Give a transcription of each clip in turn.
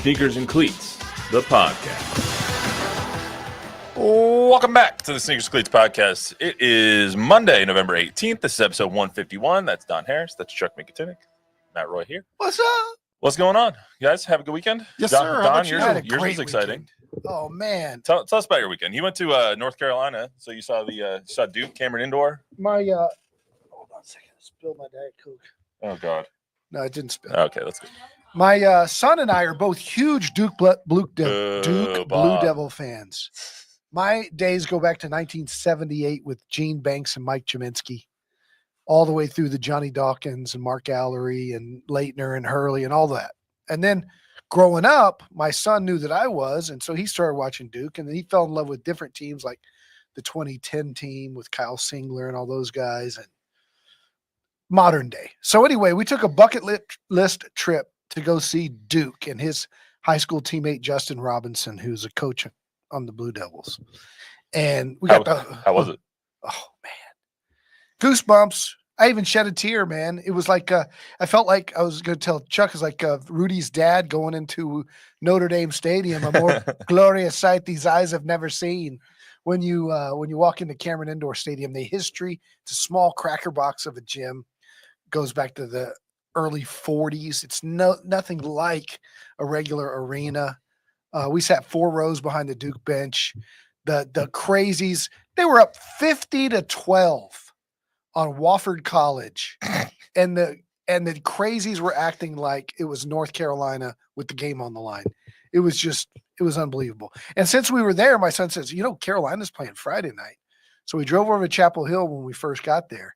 Sneakers and Cleats, the podcast. Welcome back to the Sneakers and Cleats podcast. It is Monday, November 18th. This is episode 151. That's Don Harris. That's Chuck McKinnon. Matt Roy here. What's up? What's going on? You guys have a good weekend? Yes, Don, sir. Don, yours was exciting. Oh, man. Tell us about your weekend. You went to North Carolina, so you saw saw Duke, Cameron Indoor. My, hold on a second. I spilled my Diet Coke. Oh, God. No, it didn't spill. Okay, that's good. My son and I are both huge Duke Blue Devil fans. My days go back to 1978 with Gene Banks and Mike Jaminski, all the way through the Johnny Dawkins and Mark Allery and Leitner and Hurley and all that. And then growing up, my son knew that I was, and so he started watching Duke, and then he fell in love with different teams like the 2010 team with Kyle Singler and all those guys and modern day. So anyway, we took a bucket list trip to go see Duke and his high school teammate, Justin Robinson, who's a coach on the Blue Devils. And we got how was it? Oh, man. Goosebumps. I even shed a tear, man. It was like, I felt like I was going to tell Chuck, it's like Rudy's dad going into Notre Dame Stadium, a more glorious sight these eyes have never seen. When you walk into Cameron Indoor Stadium, the history, it's a small cracker box of a gym, goes back to the early 40s. It's nothing like a regular arena. We sat 4 rows behind the Duke bench. The Crazies, they were up 50-12 on Wofford College, and the Crazies were acting like it was North Carolina with the game on the line. It was unbelievable. And since we were there, my son says, Carolina's playing Friday night. So we drove over to Chapel Hill when we first got there,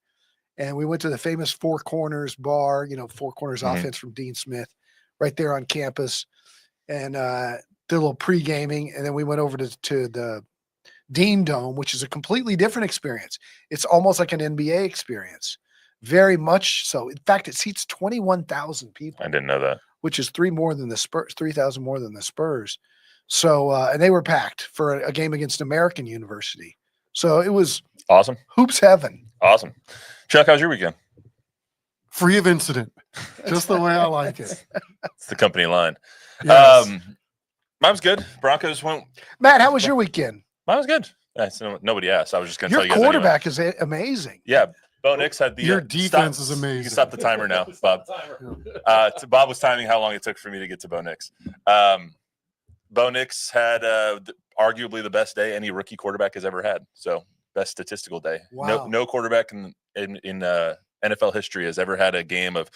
and we went to the famous Four Corners bar, Four Corners offense from Dean Smith, right there on campus, and did a little pre-gaming, and then we went over to the Dean Dome, which is a completely different experience. It's almost like an NBA experience, very much so. In fact, it seats 21,000 people. I didn't know that. Which is 3,000 more than the Spurs. So, and they were packed for a game against American University. So it was awesome. Hoops heaven. Awesome. Chuck, how's your weekend? Free of incident. Just the way I like it. It's the company line. Yes. Mine was good. Broncos went. Matt, how was your weekend? Mine was good. Nobody asked. I was just going to tell you guys. Your quarterback is amazing. Yeah. Bo Nix had the. Your defense is amazing. You can stop the timer now, Bob. Bob was timing how long it took for me to get to Bo Nix. Bo Nix had arguably the best day any rookie quarterback has ever had. So best statistical day. Wow. No quarterback in NFL history has ever had a game of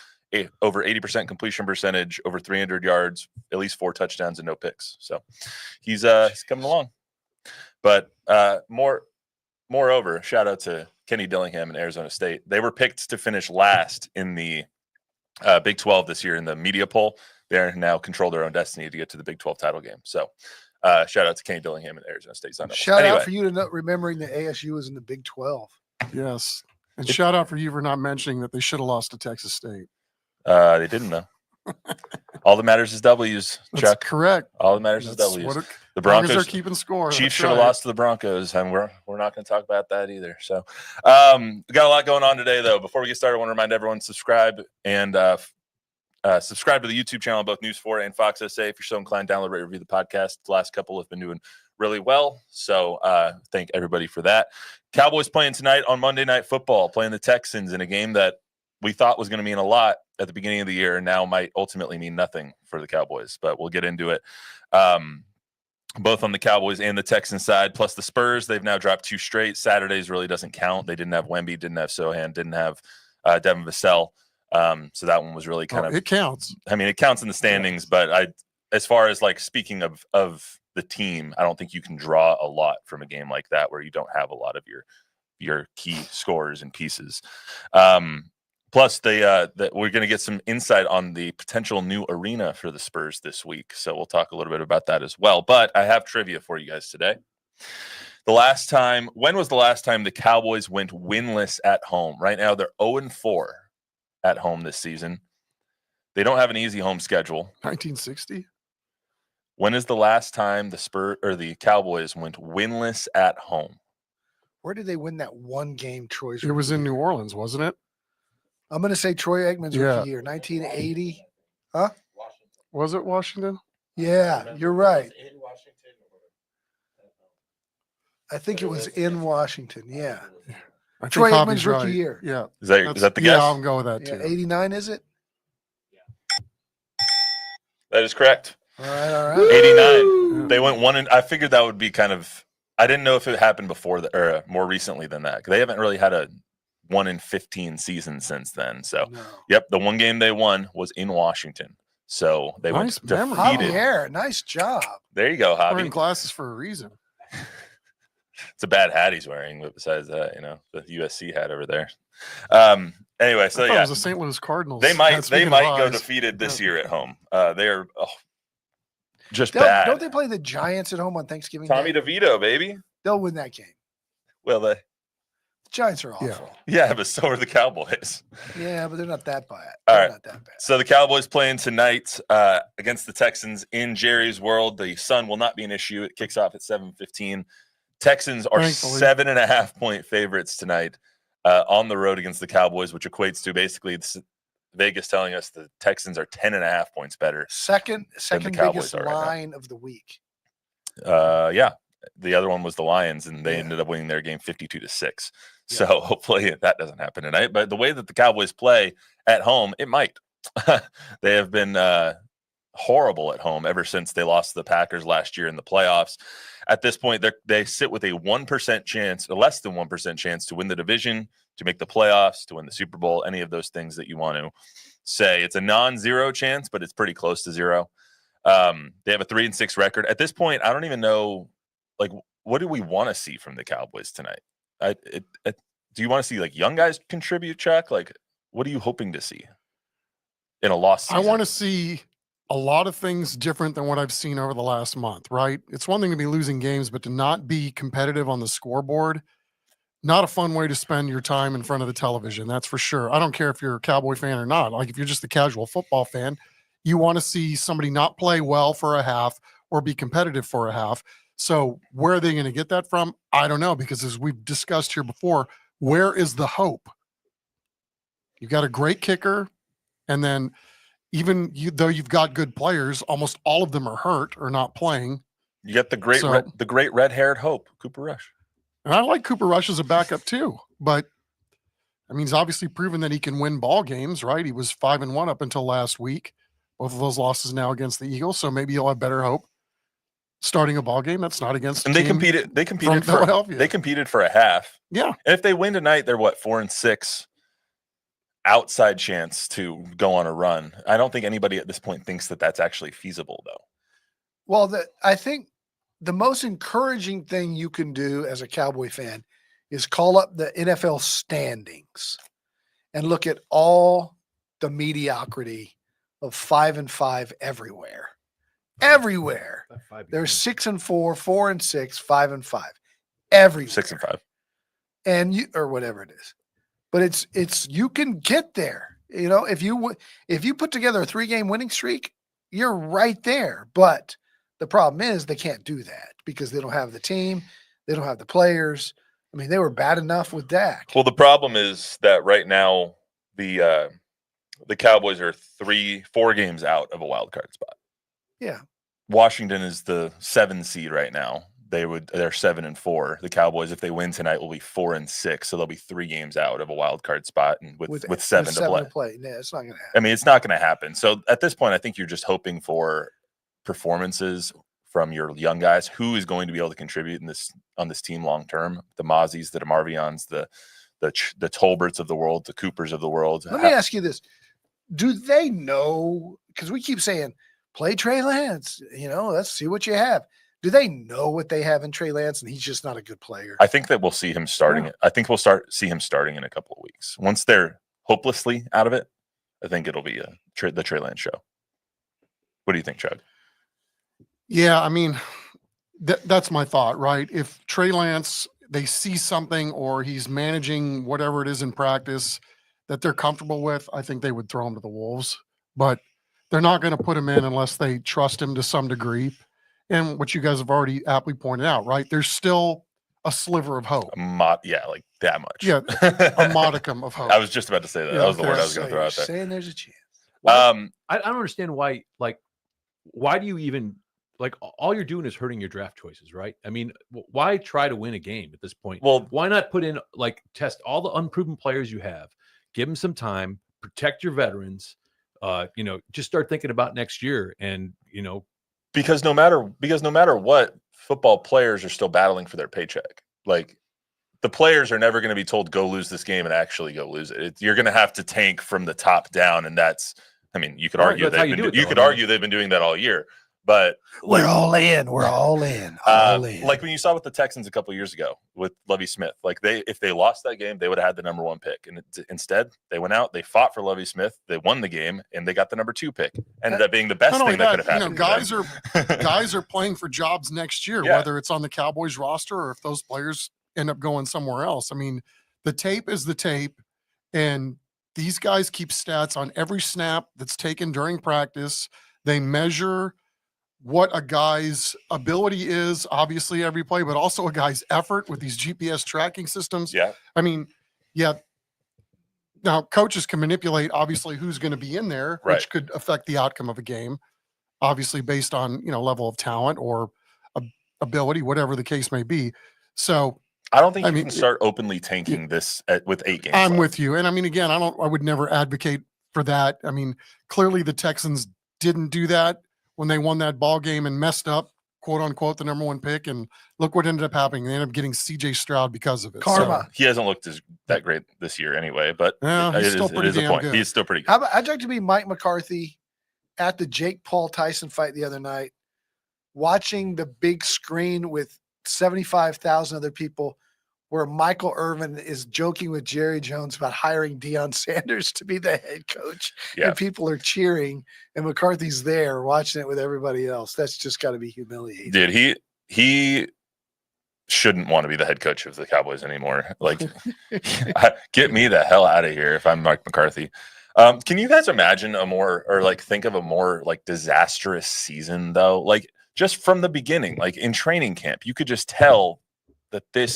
over 80% completion percentage, over 300 yards, at least 4 touchdowns and no picks. So he's coming along. But moreover, shout out to Kenny Dillingham and Arizona State. They were picked to finish last in the Big 12 this year in the media poll. They now control their own destiny to get to the Big 12 title game. So shout out to Kenny Dillingham and Arizona State. Shout out for you to not remembering that ASU is in the Big 12. Yes. And shout out for you for not mentioning that they should have lost to Texas State. They didn't, though. All that matters is W's, Chuck. That's correct. All that matters is W's. The Broncos are keeping score. Chiefs should have lost to the Broncos, and we're not going to talk about that either. So we got a lot going on today, though. Before we get started, I want to remind everyone, subscribe and subscribe to the YouTube channel, both News 4 and Fox SA. If you're so inclined, download, rate, review the podcast. The last couple have been doing really well, so thank everybody for that. Cowboys playing tonight on Monday Night Football, playing the Texans in a game that we thought was going to mean a lot at the beginning of the year and now might ultimately mean nothing for the Cowboys, but we'll get into it. Both on the Cowboys and the Texans side, plus the Spurs, they've now dropped 2 straight. Saturdays really doesn't count. They didn't have Wemby, didn't have Sohan, didn't have Devin Vassell. So that one was really kind of – it counts. I mean, it counts in the standings, but as far as like speaking of the team, I don't think you can draw a lot from a game like that where you don't have a lot of your key scorers and pieces. Plus, we're going to get some insight on the potential new arena for the Spurs this week. So we'll talk a little bit about that as well. But I have trivia for you guys today. When was the last time the Cowboys went winless at home? Right now, they're 0-4 at home this season. They don't have an easy home schedule. 1960? When is the last time the Cowboys went winless at home? Where did they win that one game, Troy's? It was in New Orleans, wasn't it? I'm going to say Troy Aikman's rookie year, 1980. Huh? Was it Washington? Yeah, you're right. I think it was in Washington. Yeah. I think Troy Hobby's Aikman's rookie right. year. Yeah. Is that the guess? Yeah, I'll go with that Yeah, too. 89, is it? That is correct. All right. 89. They went one, and I figured that would be kind of. I didn't know if it happened before or more recently than that. They haven't really had a 1-in-15 season since then. So, No. yep, the one game they won was in Washington. So they Nice went memory. defeated. Javier, nice job. There you go, Wearing Javi. glasses for a reason. It's a bad hat he's wearing, but besides that, the USC hat over there. Anyway, so I thought yeah, it was the St. Louis Cardinals. they might Speaking of go eyes. defeated this year at home. They are just Don't bad. they play the Giants at home on Thanksgiving Tommy Day? DeVito, baby. They'll win that game. Well, The Giants are awful. yeah, but so are the Cowboys. Yeah, but they're not that bad. All They're right. not that bad. So the Cowboys playing tonight against the Texans in Jerry's World. The sun will not be an issue. It kicks off at 7:15. Texans are Thankfully. 7.5-point favorites tonight on the road against the Cowboys, which equates to basically Vegas telling us the Texans are 10.5 points better. Second Cowboys biggest are right now. line of the week. Yeah, the other one was the Lions, and they Yeah. ended up winning their game 52-6. Yeah. So hopefully that doesn't happen tonight. But the way that the Cowboys play at home, it might. They have been horrible at home ever since they lost to the Packers last year in the playoffs. At this point, they sit with a 1% chance, a less than 1% chance to win the division, to make the playoffs, to win the Super Bowl, any of those things that you want to say. It's a non-zero chance, but it's pretty close to zero. They have a 3-6 record. At this point, I don't even know, what do we want to see from the Cowboys tonight? Do you want to see young guys contribute, Chuck? What are you hoping to see in a lost season? I want to see a lot of things different than what I've seen over the last month, right? It's one thing to be losing games, but to not be competitive on the scoreboard, not a fun way to spend your time in front of the television. That's for sure. I don't care if you're a Cowboy fan or not. If you're just a casual football fan, you want to see somebody not play well for a half or be competitive for a half. So where are they going to get that from? I don't know, because as we've discussed here before, where is the hope? You've got a great kicker, and then though you've got good players, almost all of them are hurt or not playing. You got the great red-haired hope, Cooper Rush. And I like Cooper Rush as a backup too, but he's obviously proven that he can win ball games, right? He was 5-1 up until last week. Both of those losses now against the Eagles, so maybe he'll have better hope starting a ball game that's not against. And they competed from Philadelphia. They competed for a half. Yeah, and if they win tonight, they're 4-6. Outside chance to go on a run. I don't think anybody at this point thinks that that's actually feasible, though. Well, I think the most encouraging thing you can do as a Cowboy fan is call up the NFL standings and look at all the mediocrity of 5-5 everywhere. Everywhere. They're 6-4, 4-6, 5-5. Everywhere. 6-5. And or whatever it is. But it's you can get there. If you put together a 3-game winning streak, you're right there. But the problem is they can't do that because they don't have the team, they don't have the players. They were bad enough with Dak. Well, the problem is that right now the Cowboys are 4 games out of a wild card spot. Yeah. Washington is the 7 seed right now. They're 7-4. The Cowboys, if they win tonight, will be 4-6. So they'll be 3 games out of a wild card spot, and with 7 to play. Yeah, it's not going to happen. It's not going to happen. So at this point, I think you're just hoping for performances from your young guys. Who is going to be able to contribute on this team long term? The Mozzies, the DeMarvions, the Tolberts of the world, the Coopers of the world. Let me ask you this: do they know? Because we keep saying play Trey Lance. Let's see what you have. Do they know what they have in Trey Lance, and he's just not a good player? I think that we'll see him starting it. I think we'll see him starting in a couple of weeks. Once they're hopelessly out of it, I think it'll be the Trey Lance show. What do you think, Chad? Yeah, that's my thought, right? If Trey Lance, they see something or he's managing whatever it is in practice that they're comfortable with, I think they would throw him to the Wolves. But they're not going to put him in unless they trust him to some degree. And what you guys have already aptly pointed out, right? There's still a sliver of hope. Like that much. Yeah, a modicum of hope. I was just about to say that. Yeah, that was the word I was So going to throw you're out there. saying there's a chance. I don't understand why. why do you even like? All you're doing is hurting your draft choices, right? I mean, why try to win a game at this point? Well, why not put in like test all the unproven players you have, give them some time, protect your veterans. Just start thinking about next year, and because no matter what, football players are still battling for their paycheck. Like, the players are never going to be told go lose this game and actually go lose it. You're going to have to tank from the top down, and that's. I mean, you could argue they've been doing that all year, but we're all in. We're all in. All in. Like when you saw with the Texans a couple of years ago with Lovie Smith, like if they lost that game, they would have had the number 1 pick, and instead they went out, they fought for Lovie Smith, they won the game, and they got the number 2 pick. Ended up being the best thing that could have happened. Guys are playing for jobs next year, whether it's on the Cowboys roster or if those players end up going somewhere else. I mean, the tape is the tape, and these guys keep stats on every snap that's taken during practice. They measure what a guy's ability is, obviously every play, but also a guy's effort with these GPS tracking systems. Yeah. I mean, now coaches can manipulate obviously who's going to be in there, which could affect the outcome of a game, obviously based on, level of talent or ability, whatever the case may be. So I don't think you can start openly tanking this with 8 games. I'm with you. And I mean, again, I would never advocate for that. I mean, clearly the Texans didn't do that when they won that ball game and messed up, quote unquote, the number 1 pick. And look what ended up happening. They ended up getting CJ Stroud because of it. Karma. So, he hasn't looked that great this year anyway, but he's still pretty damn good. He's still pretty good. I'd like to be Mike McCarthy at the Jake Paul Tyson fight the other night, watching the big screen with 75,000 other people, where Michael Irvin is joking with Jerry Jones about hiring Deion Sanders to be the head coach, and people are cheering, and McCarthy's there watching it with everybody else. That's just got to be humiliating. Dude, he shouldn't want to be the head coach of the Cowboys anymore. Like, get me the hell out of here if I'm Mike McCarthy. Can you guys imagine think of a more like disastrous season though? Like, just from the beginning, like in training camp, you could just tell that the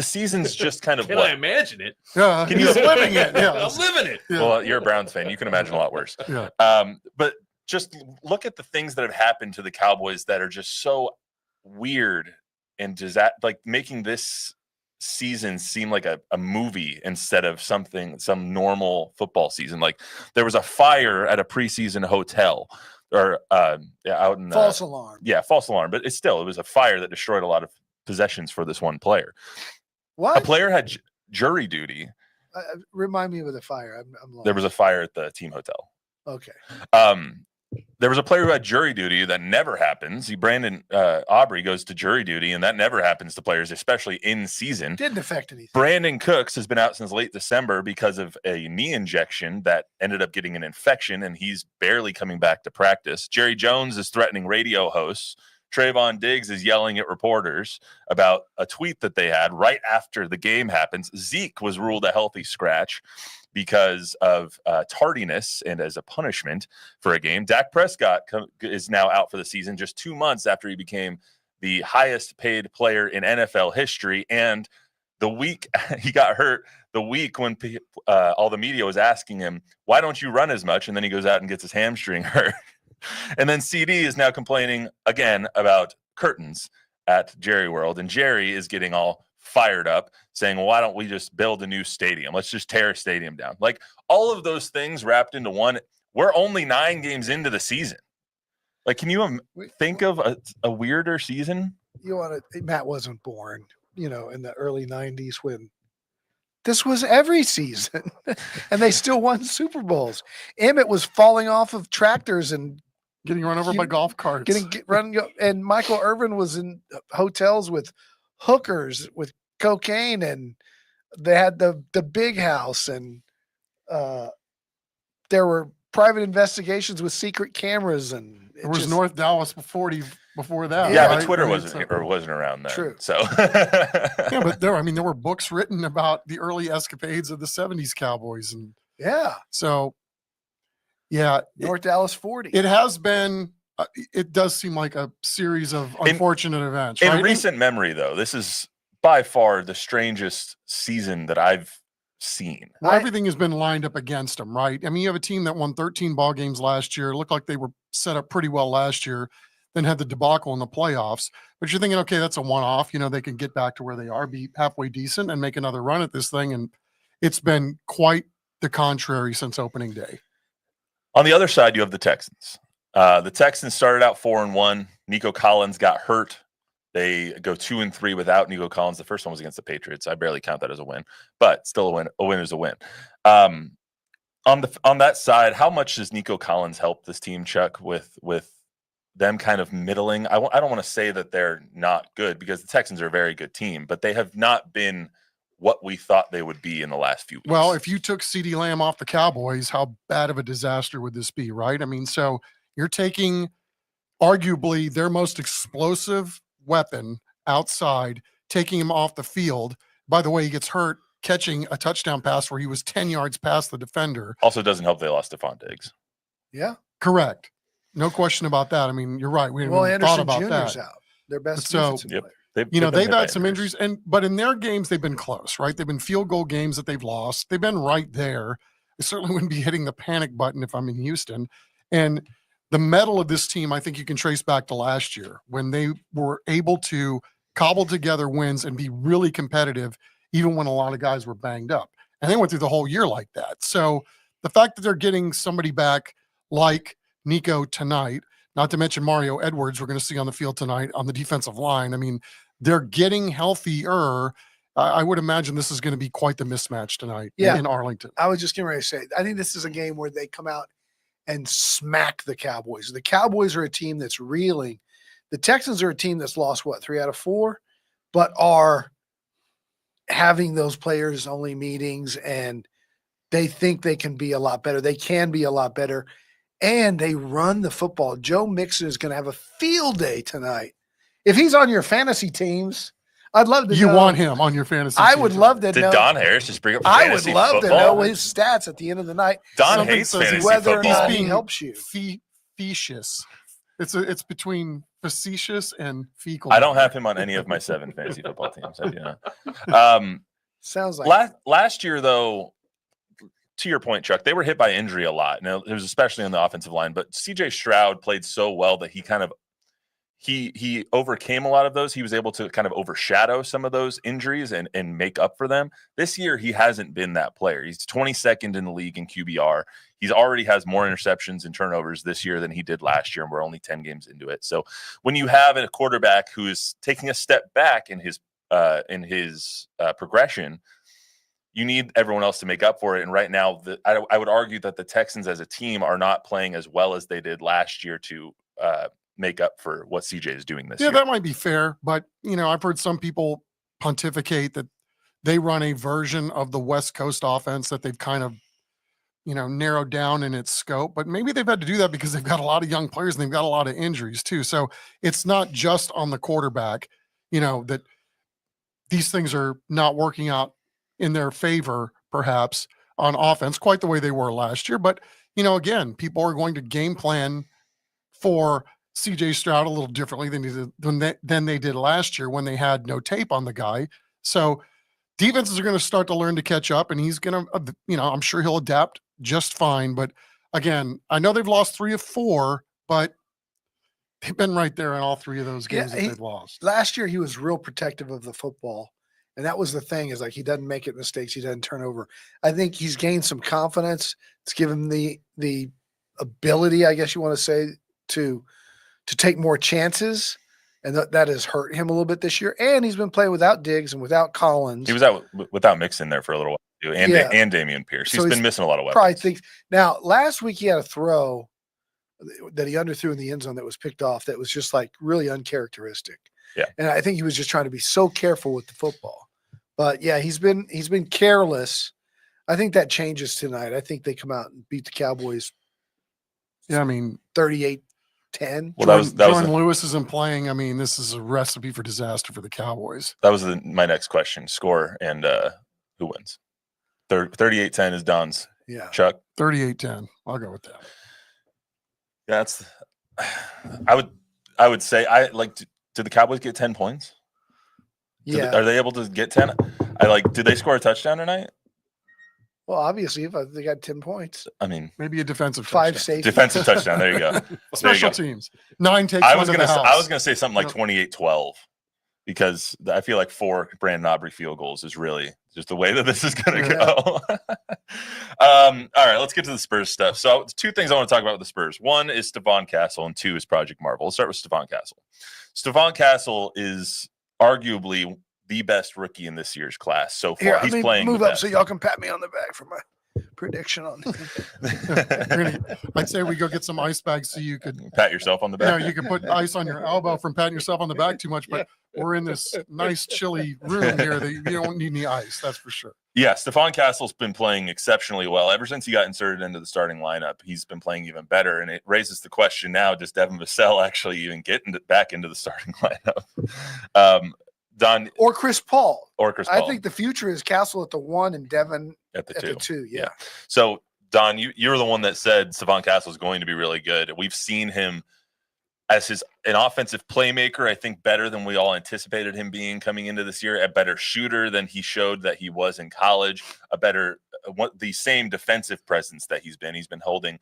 season's just kind of. Can I imagine it? Yeah, Can you living it? Yeah, I'm living it. Yeah. Well, you're a Browns fan. You can imagine a lot worse. Yeah. But just look at the things that have happened to the Cowboys that are just so weird and like making this season seem like a movie instead of some normal football season. Like, there was a fire at a preseason hotel or out in false alarm. Yeah, false alarm. But it was a fire that destroyed a lot of possessions for this one player. What? A player had jury duty. Remind me of the fire. I'm lost. There was a fire at the team hotel. Okay. There was a player who had jury duty. That never happens. Brandon Aubrey goes to jury duty, and that never happens to players, especially in season. Didn't affect anything. Brandon Cooks has been out since late December because of a knee injection that ended up getting an infection, and he's barely coming back to practice. Jerry Jones is threatening radio hosts. Trayvon Diggs is yelling at reporters about a tweet that they had right after the game happens. Zeke was ruled a healthy scratch because of tardiness and as a punishment for a game. Dak Prescott is now out for the season just 2 months after he became the highest paid player in NFL history. And the week he got hurt, the week when all the media was asking him, why don't you run as much? And then he goes out and gets his hamstring hurt. And then CD is now complaining again about curtains at Jerry World. And Jerry is getting all fired up saying, well, why don't we just build a new stadium? Let's just tear a stadium down. Like, all of those things wrapped into one. We're only 9 games into the season. Like, can you think of a weirder season? Matt wasn't born, in the early 90s when this was every season and they still won Super Bowls. Emmett was falling off of tractors and getting run over by golf carts. And Michael Irvin was in hotels with hookers with cocaine, and they had the big house, and there were private investigations with secret cameras, and there was North Dallas before that. Yeah, right? but Twitter wasn't around then. True. So yeah, but there were books written about the early escapades of the 70s Cowboys, and so North Dallas 40. It has been. It does seem like a series of unfortunate events. In right? recent memory, though, this is by far the strangest season that I've seen. Well, everything has been lined up against them, right? I mean, you have a team that won 13 ball games last year. It looked like they were set up pretty well last year, then had the debacle in the playoffs. But you're thinking, okay, that's a one-off. You know, they can get back to where they are, be halfway decent, and make another run at this thing. And it's been quite the contrary since opening day. On the other side, you have the Texans. The Texans started out 4-1. Nico Collins got hurt. They go 2-3 without Nico Collins. The first one was against the Patriots. I barely count that as a win, but still a win. A win is a win. On that side, how much does Nico Collins help this team, Chuck, with them kind of middling? I don't want to say that they're not good, because the Texans are a very good team, but they have not been what we thought they would be in the last few weeks. Well, if you took CeeDee Lamb off the Cowboys, how bad of a disaster would this be, right? I mean, so you're taking arguably their most explosive weapon outside, taking him off the field. By the way, he gets hurt catching a touchdown pass where he was 10 yards past the defender. Also doesn't help they lost Stephon Diggs. Yeah. Correct. No question about that. I mean, you're right. We haven't even thought Anderson about Jr.'s that. out. Their best So, defensive player. They've had some injuries, but in their games, they've been close, right? They've been field goal games that they've lost. They've been right there. I certainly wouldn't be hitting the panic button if I'm in Houston. And the mettle of this team, I think you can trace back to last year when they were able to cobble together wins and be really competitive, even when a lot of guys were banged up. And they went through the whole year like that. So the fact that they're getting somebody back like Nico tonight, not to mention Mario Edwards, we're going to see on the field tonight on the defensive line. I mean, they're getting healthier. I would imagine this is going to be quite the mismatch tonight in Arlington. I was just getting ready to say, I think this is a game where they come out and smack the Cowboys. The Cowboys are a team that's reeling. The Texans are a team that's lost, 3 out of 4, but are having those players only meetings, and they think they can be a lot better. They can be a lot better, and they run the football. Joe Mixon is going to have a field day tonight. If he's on your fantasy teams, I'd love to know. You want him on your fantasy team. I would love to know. Did Don Harris just bring up I fantasy would love football? to know his stats at the end of the night. Don hates fantasy whether or football. not he helps you. Facetious. It's between facetious and fecal. I don't have him on any of my 7 fantasy football teams. I do not. Sounds like last year, though, to your point, Chuck, they were hit by injury a lot. And it was especially on the offensive line. But C.J. Stroud played so well that he kind of he overcame a lot of those. He was able to kind of overshadow some of those injuries and make up for them. This year, he hasn't been that player. He's 22nd in the league in QBR. He's already has more interceptions and turnovers this year than he did last year, and we're only 10 games into it. So when you have a quarterback who is taking a step back in his progression, you need everyone else to make up for it. And right now, I would argue that the Texans as a team are not playing as well as they did last year to make up for what CJ is doing this year. Yeah, that might be fair. But, I've heard some people pontificate that they run a version of the West Coast offense that they've kind of, narrowed down in its scope. But maybe they've had to do that because they've got a lot of young players and they've got a lot of injuries too. So it's not just on the quarterback, that these things are not working out in their favor, perhaps, on offense, quite the way they were last year. But, again, people are going to game plan for CJ Stroud a little differently than they did last year when they had no tape on the guy. So defenses are going to start to learn to catch up, and he's going to, I'm sure he'll adapt just fine. But again, I know they've lost 3 of 4, but they've been right there in all 3 of those games that they've lost. Last year, he was real protective of the football. And that was the thing, is like he doesn't make it mistakes. He doesn't turn over. I think he's gained some confidence. It's given him the ability, I guess you want to say, to take more chances. And that has hurt him a little bit this year. And he's been playing without Diggs and without Collins. He was out without Mixon there for a little while too, and Damian Pierce. He's been missing a lot of weapons. Probably thinks now. Last week he had a throw that he underthrew in the end zone that was picked off. That was just like really uncharacteristic. Yeah, and I think he was just trying to be so careful with the football. But yeah, he's been careless. I think that changes tonight. I think they come out and beat the Cowboys. Yeah, I mean 38-10. Well, Jordan Lewis isn't playing. I mean, this is a recipe for disaster for the Cowboys. That was my next question: score and who wins? 38-10 is Don's. Yeah, Chuck. 38-10. I'll go with that. Yeah, that's. I would say Did the Cowboys get 10 points? Yeah. Are they able to get 10? Did they score a touchdown tonight? Well, obviously, if they got 10 points, I mean, Maybe a defensive 5 touchdown. safety. defensive touchdown. There you go. Special There you go. teams. 9 takes I one was to gonna the say, house. I was gonna say something like Yep. 28-12 because I feel like 4 Brandon Aubrey field goals is really just the way that this is gonna go. All right, let's get to the Spurs stuff. So 2 things I want to talk about with the Spurs. 1 is Savon Castle, and 2 is Project Marvel. Let's start with Savon Castle. Savon Castle is arguably the best rookie in this year's class so far. Here, He's let me playing move the up best. so y'all can pat me on the back for my prediction on I'd say we go get some ice bags so you could, Pat yourself on the back. you could put ice on your elbow from patting yourself on the back too much, but we're in this nice chilly room here that you don't need any ice, that's for sure. Yeah, Savon Castle's been playing exceptionally well. Ever since he got inserted into the starting lineup, he's been playing even better. And it raises the question now, does Devin Vassell actually even get back into the starting lineup? Don or Chris Paul. or Chris Paul I think the future is Castle at the 1 and Devin at the at 2. the 2. Yeah. So, Don, you're the one that said Savon Castle is going to be really good. We've seen him as an offensive playmaker, I think better than we all anticipated him being coming into this year, a better shooter than he showed that he was in college, the same defensive presence that he's been. He's been holding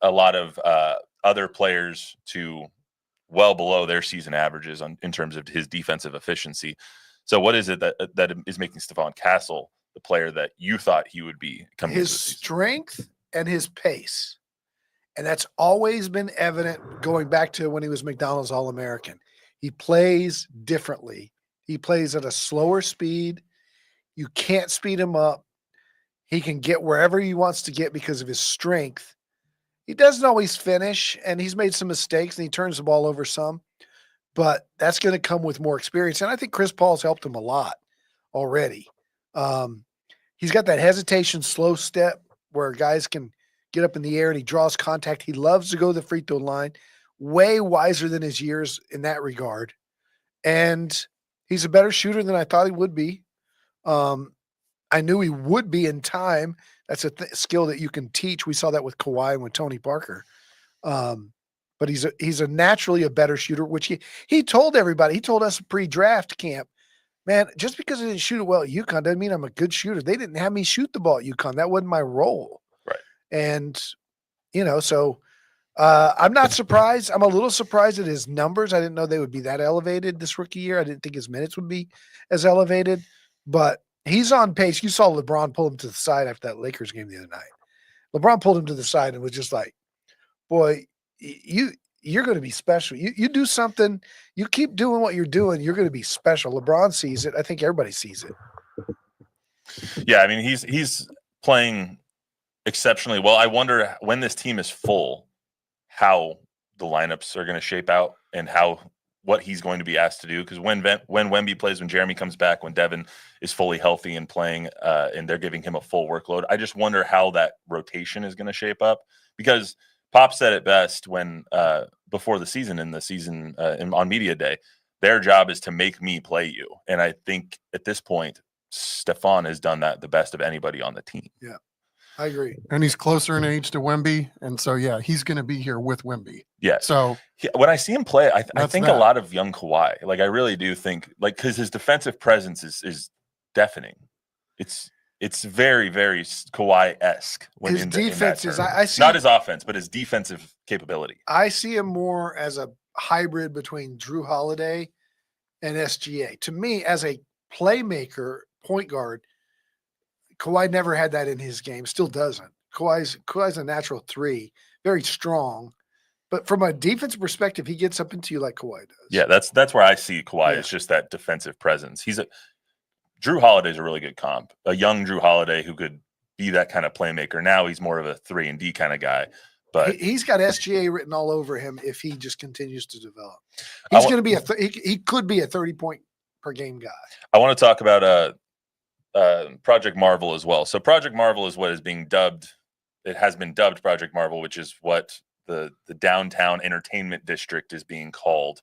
a lot of other players to well below their season averages in terms of his defensive efficiency. So what is it that is making Savon Castle the player that you thought he would be coming into His the season? strength and his pace. And that's always been evident going back to when he was McDonald's All-American. He plays differently. He plays at a slower speed. You can't speed him up. He can get wherever he wants to get because of his strength. He doesn't always finish, and he's made some mistakes, and he turns the ball over some. But that's going to come with more experience. And I think Chris Paul's helped him a lot already. He's got that hesitation, slow step where guys can get up in the air and he draws contact. He loves to go to the free throw line, way wiser than his years in that regard. And he's a better shooter than I thought he would be. I knew he would be in time. That's a skill that you can teach. We saw that with Kawhi and with Tony Parker. But he's a naturally a better shooter, which he told everybody. He told us pre-draft camp, man, just because I didn't shoot it well at UConn doesn't mean I'm a good shooter. They didn't have me shoot the ball at UConn. That wasn't my role. Right. And, so I'm not surprised. I'm a little surprised at his numbers. I didn't know they would be that elevated this rookie year. I didn't think his minutes would be as elevated, but he's on pace. You saw LeBron pull him to the side after that Lakers game the other night. LeBron pulled him to the side and was just like, boy, you're going to be special. You do something, you keep doing what you're doing, you're going to be special. LeBron sees it. I think everybody sees it. Yeah, I mean, he's playing exceptionally well. I wonder when this team is full, how the lineups are going to shape out and what he's going to be asked to do. Because when Wemby plays, when Jeremy comes back, when Devin is fully healthy and playing, and they're giving him a full workload, I just wonder how that rotation is going to shape up. Because Pop said it best when before the season on media day, their job is to make me play you. And I think at this point, Stephon has done that the best of anybody on the team. Yeah, I agree. And he's closer in age to Wemby. And so, yeah, he's going to be here with Wemby. Yeah. So when I see him play, I think that. a lot of young Kawhi. Like, I really do think, because his defensive presence is deafening. It's very, very Kawhi-esque. His defense is, I see, not his offense, but his defensive capability. I see him more as a hybrid between Drew Holiday and SGA. To me, as a playmaker, point guard, Kawhi never had that in his game, still doesn't. Kawhi's a natural 3, very strong. But from a defensive perspective, he gets up into you like Kawhi does. Yeah, that's where I see Kawhi. Yeah. It's just that defensive presence. Drew Holiday's a really good comp, a young Drew Holiday who could be that kind of playmaker. Now he's more of a 3-and-D kind of guy. But he's got SGA written all over him if he just continues to develop. He's going to be he could be a 30-point per game guy. I want to talk about Project Marvel as well. So Project Marvel is what is being dubbed. It has been dubbed Project Marvel, which is what the downtown entertainment district is being called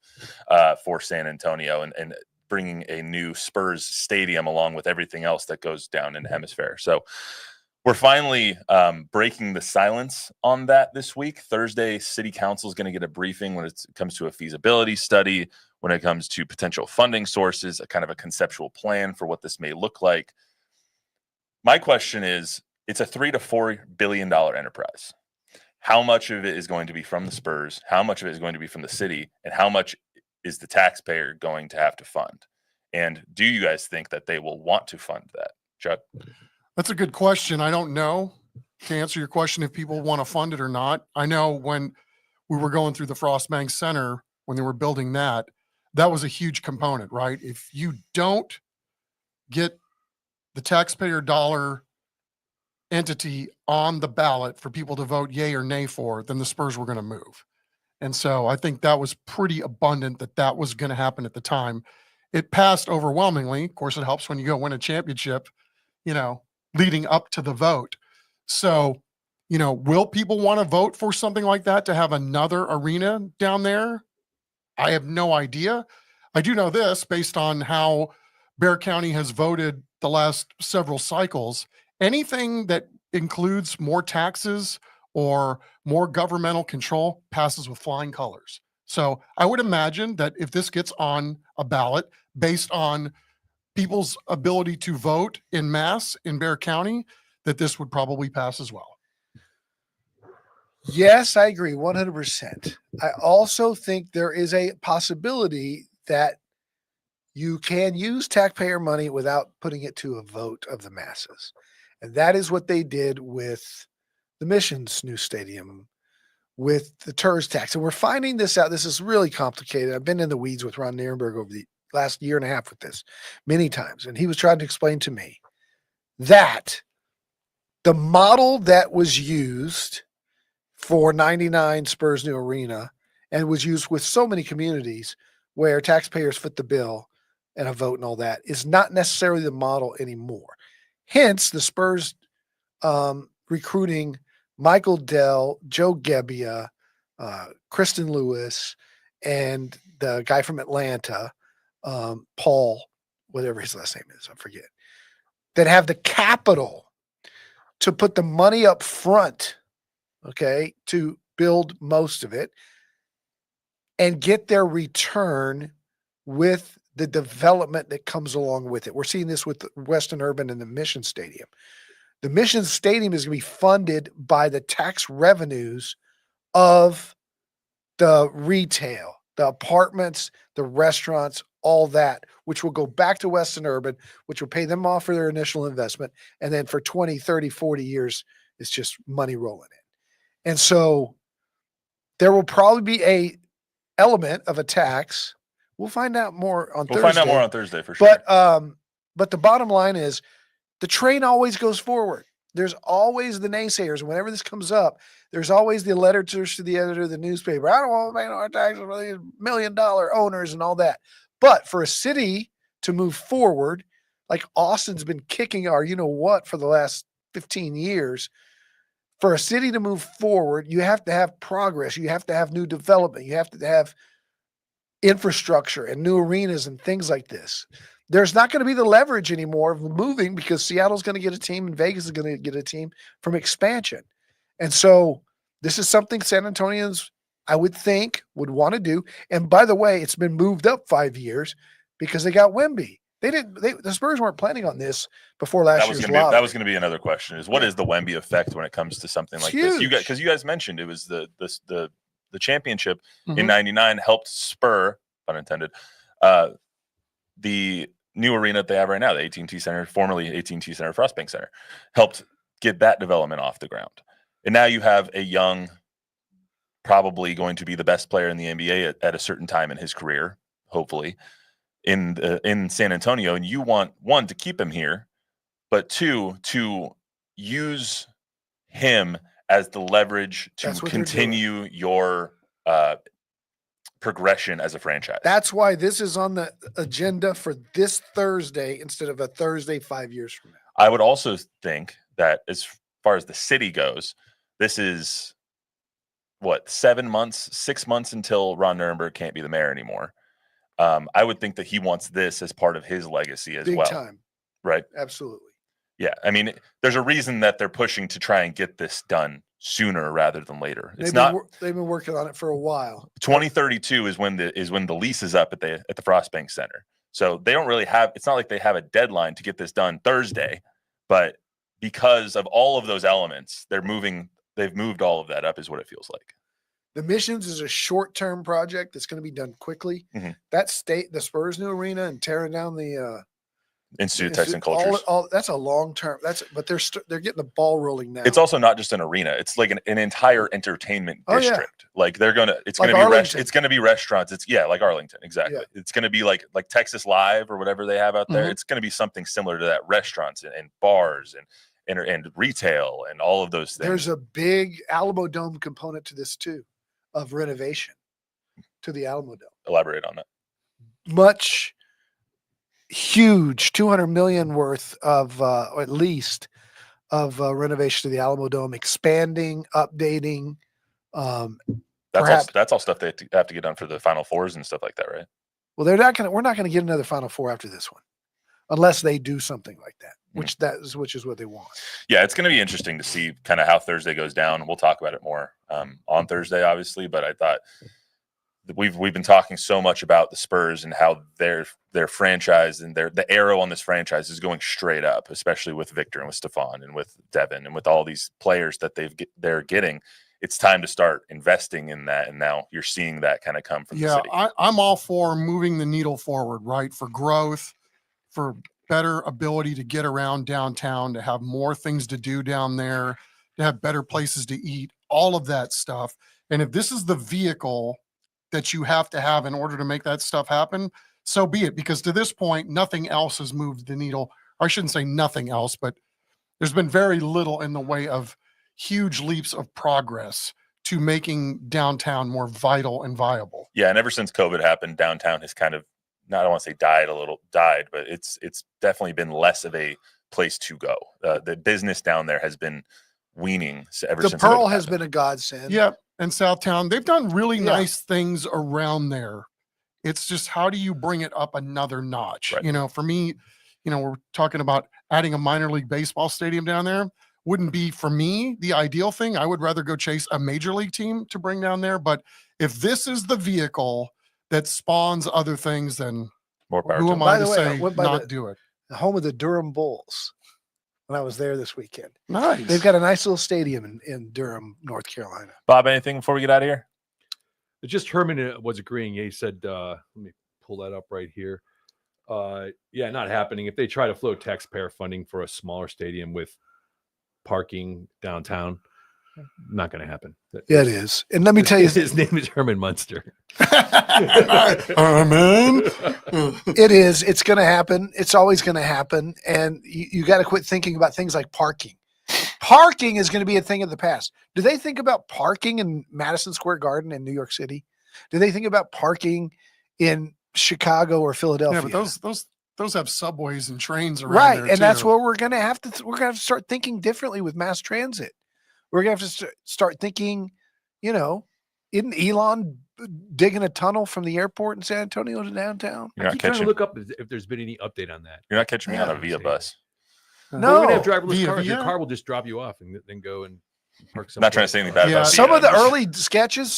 for San Antonio, and bringing a new Spurs stadium along with everything else that goes down in the hemisphere. So we're finally breaking the silence on that this week. Thursday, City Council is going to get a briefing when it comes to a feasibility study, when it comes to potential funding sources, a kind of a conceptual plan for what this may look like. My question is, it's a $3 to $4 billion enterprise. How much of it is going to be from the Spurs? How much of it is going to be from the city? And how much is the taxpayer going to have to fund? And do you guys think that they will want to fund that? Chuck? That's a good question. I don't know, to answer your question, if people want to fund it or not. I know when we were going through the Frostbank Center, when they were building that, that was a huge component, right? If you don't get the taxpayer dollar entity on the ballot for people to vote yay or nay for, then the Spurs were going to move. And so I think that was pretty abundant that that was going to happen at the time. It passed overwhelmingly. Of course, it helps when you go win a championship, leading up to the vote. So, will people want to vote for something like that to have another arena down there? I have no idea. I do know this based on how Bexar County has voted the last several cycles. Anything that includes more taxes or more governmental control passes with flying colors. So I would imagine that if this gets on a ballot based on people's ability to vote in mass in Bexar County, that this would probably pass as well. Yes, I agree 100%. I also think there is a possibility that you can use taxpayer money without putting it to a vote of the masses. And that is what they did with the Mission's new stadium, with the TERS tax. And we're finding this out. This is really complicated. I've been in the weeds with Ron Nierenberg over the last year and a half with this many times. And he was trying to explain to me that the model that was used for 99 Spurs new arena and was used with so many communities where taxpayers foot the bill and a vote and all that is not necessarily the model anymore. Hence the Spurs recruiting Michael Dell, Joe Gebbia, Kristen Lewis, and the guy from Atlanta, Paul, whatever his last name is, I forget, that have the capital to put the money up front, okay, to build most of it and get their return with the development that comes along with it. We're seeing this with Western Urban and the Mission Stadium. The Mission Stadium is going to be funded by the tax revenues of the retail, the apartments, the restaurants, all that, which will go back to Western Urban, which will pay them off for their initial investment. And then for 20, 30, 40 years, it's just money rolling in. And so there will probably be a element of a tax. We'll find out more on Thursday. We'll find out more on Thursday for sure. But the bottom line is the train always goes forward. There's always the naysayers. Whenever this comes up, there's always the letters to the editor of the newspaper. I don't want to pay no taxes for these $1 million owners and all that. But for a city to move forward, like Austin's been kicking our for the last 15 years, for a city to move forward, you have to have progress. You have to have new development. You have to have infrastructure and new arenas and things like this. There's not going to be the leverage anymore of moving because Seattle's going to get a team and Vegas is going to get a team from expansion. And so this is something San Antonians, I would think, would want to do. And by the way, it's been moved up 5 years because they got Wemby. The Spurs weren't planning on this before last year's lottery. That was going to be another question: is what is the Wemby effect when it comes to something like this? Because you guys mentioned it was the championship in '99 helped spur, pun intended, the new arena that they have right now, the AT&T Center, formerly AT&T Center, Frostbank Center, helped get that development off the ground. And now you have a young, probably going to be the best player in the NBA at a certain time in his career, hopefully, in San Antonio. And you want, one, to keep him here, but two, to use him as the leverage to continue your progression as a franchise. That's why this is on the agenda for this Thursday instead of a Thursday 5 years from now. I would also think that as far as the city goes, this is 6 months until Ron Nierenberg can't be the mayor anymore. I would think that he wants this as part of his legacy as well. Big time. Right? Absolutely. Yeah. I mean, there's a reason that they're pushing to try and get this done sooner rather than later. They've been working on it for a while. 2032 is when the lease is up at the Frostbank Center. So they don't really have, it's not like they have a deadline to get this done Thursday, but because of all of those elements, they've moved all of that up, is what it feels like. The Missions is a short-term project that's going to be done quickly. Mhm. The Spurs new arena and tearing down the Institute of Texan Cultures. that's a long-term. But they're getting the ball rolling now. It's also not just an arena. It's like an entire entertainment Oh, yeah. district. Like it's Like going to be Arlington. it's going to be restaurants. It's like Arlington, exactly. Yeah. It's going to be like Texas Live or whatever they have out there. Mhm. It's going to be something similar to that. Restaurants and bars and retail and all of those things. There's a big Alamodome component to this too, of renovation to the Alamodome. Elaborate on that. Much huge 200 million worth of or at least of renovation to the Alamodome, expanding, updating. That's all stuff they have to get done for the Final Fours and stuff like that, right? Well, we're not going to get another Final Four after this one, unless they do something like that, which is what they want. Yeah, it's going to be interesting to see kind of how Thursday goes down. We'll talk about it more on Thursday, obviously. But I thought we've been talking so much about the Spurs and how their franchise and the arrow on this franchise is going straight up, especially with Victor and with Stefan and with Devin and with all these players that they're getting. It's time to start investing in that, and now you're seeing that kind of come from the city. I'm all for moving the needle forward, right? For growth, for better ability to get around downtown, to have more things to do down there, to have better places to eat, all of that stuff. And if this is the vehicle that you have to have in order to make that stuff happen, so be it. Because to this point, nothing else has moved the needle. I shouldn't say nothing else, but there's been very little in the way of huge leaps of progress to making downtown more vital and viable. Yeah, and ever since COVID happened, downtown has kind of, I don't want to say died, but it's definitely been less of a place to go. The business down there has been weaning ever since. The Pearl has been a godsend. Yeah, and Southtown, they've done really nice things around there. It's just, how do you bring it up another notch? Right. For me, we're talking about adding a minor league baseball stadium down there. Wouldn't be, for me, the ideal thing. I would rather go chase a major league team to bring down there. But if this is the vehicle that spawns other things, then more power. Who am I to say not do it? The home of the Durham Bulls. When I was there this weekend, nice. They've got a nice little stadium in Durham, North Carolina. Bob, anything before we get out of here? Just Herman was agreeing. He said, let me pull that up right here. Not happening. If they try to float taxpayer funding for a smaller stadium with parking downtown, not going to happen. Yeah, it is. And let me tell you, his name is Herman Munster. Herman. It is. It's going to happen. It's always going to happen. And you got to quit thinking about things like parking. Parking is going to be a thing of the past. Do they think about parking in Madison Square Garden in New York City? Do they think about parking in Chicago or Philadelphia? Yeah, but those have subways and trains around right, there and too. that's where we're going to have to start thinking differently with mass transit. We're going to have to start thinking, isn't Elon digging a tunnel from the airport in San Antonio to downtown? I keep trying to look up if there's been any update on that. You're not catching me on a Via bus. No, we're going to have driverless cars. Via? Your car will just drop you off and then go and park somewhere. I'm not trying to say anything bad about some Via. of the early sketches,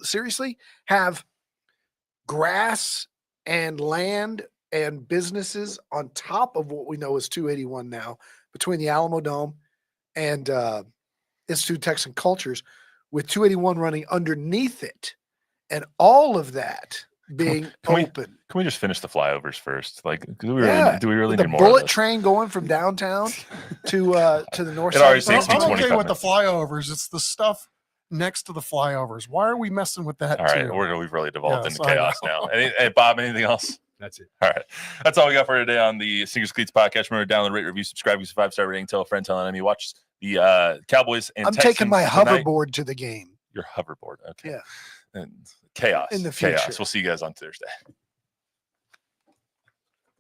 seriously, have grass and land and businesses on top of what we know is 281 now, between the Alamodome and Institute of Texan Cultures, with 281 running underneath it, and all of that being open. Can we just finish the flyovers first? Like, do we really the need more bullet of this? train going from downtown to the north It side? already saves me I'm 25 okay with the minutes. flyovers. It's the stuff next to the flyovers. Why are we messing with that All right, too? we've really devolved Yes, into I chaos know. now. Hey, Bob, anything else? That's it. All right. That's all we got for today on the Sneakers and Cleats podcast. Remember, download, rate, review, subscribe, use a 5-star rating, tell a friend, tell an enemy. Watch the Cowboys and I'm Texans taking my tonight. hoverboard to the game. Your hoverboard. Okay. Yeah. And chaos. In the Chaos. future. We'll see you guys on Thursday.